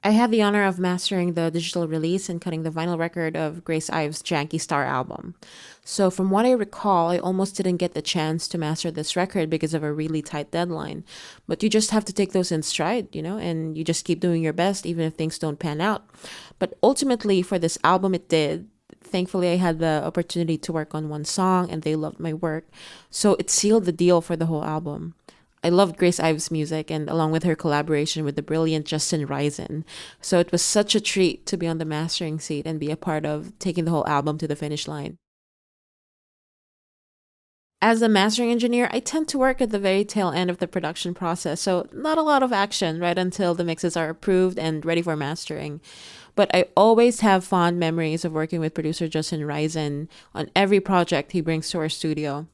I had the honor of mastering the digital release and cutting the vinyl record of Grace Ives' Janky Star album. So, from what I recall, I almost didn't get the chance to master this record because of a really tight deadline. But you just have to take those in stride, and you just keep doing your best even if things don't pan out. But ultimately, for this album, it did. Thankfully, I had the opportunity to work on one song and they loved my work. So, it sealed the deal for the whole album. I loved Grace Ives' music and along with her collaboration with the brilliant Justin Raisen. So it was such a treat to be on the mastering seat and be a part of taking the whole album to the finish line. As a mastering engineer, I tend to work at the very tail end of the production process, so not a lot of action right until the mixes are approved and ready for mastering. But I always have fond memories of working with producer Justin Raisen on every project he brings to our studio.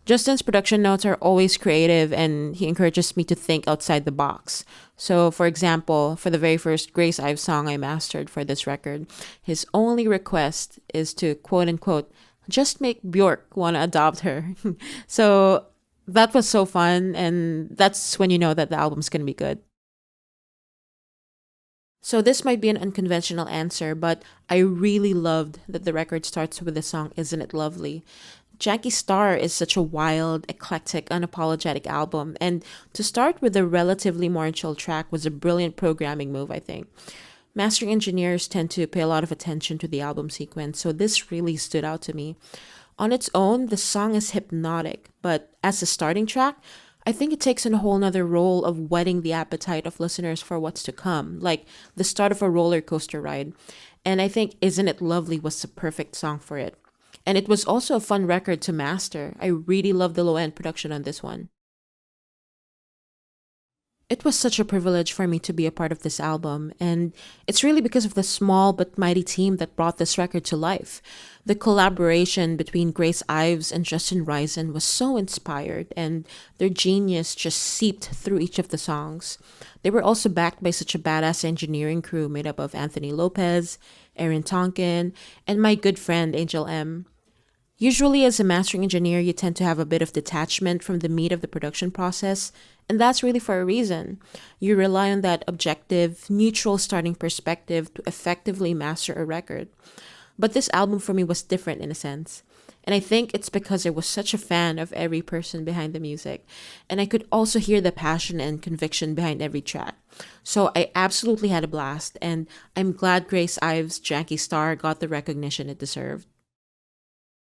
Justin's production notes are always creative and he encourages me to think outside the box. So, for example, for the very first Grace Ives song I mastered for this record, his only request is to quote unquote, just make Bjork want to adopt her. So, that was so fun, and that's when you know that the album's going to be good. So, this might be an unconventional answer, but I really loved that the record starts with the song Isn't It Lovely? Janky Star is such a wild, eclectic, unapologetic album, and to start with a relatively more chill track was a brilliant programming move, I think. Mastering engineers tend to pay a lot of attention to the album sequence, so this really stood out to me. On its own, the song is hypnotic, but as a starting track, I think it takes on a whole nother role of whetting the appetite of listeners for what's to come, like the start of a roller coaster ride. And I think Isn't It Lovely was the perfect song for it. And it was also a fun record to master. I really love the low end production on this one. It was such a privilege for me to be a part of this album, and it's really because of the small but mighty team that brought this record to life. The collaboration between Grace Ives and Justin Raisen was so inspired, and their genius just seeped through each of the songs. They were also backed by such a badass engineering crew made up of Anthony Lopez, Erin Tonkon, and my good friend Ainjel Emme. Usually, as a mastering engineer, you tend to have a bit of detachment from the meat of the production process, and that's really for a reason. You rely on that objective, neutral starting perspective to effectively master a record. But this album for me was different in a sense. And I think it's because I was such a fan of every person behind the music, and I could also hear the passion and conviction behind every track. So I absolutely had a blast, and I'm glad Grace Ives' Janky Star got the recognition it deserved.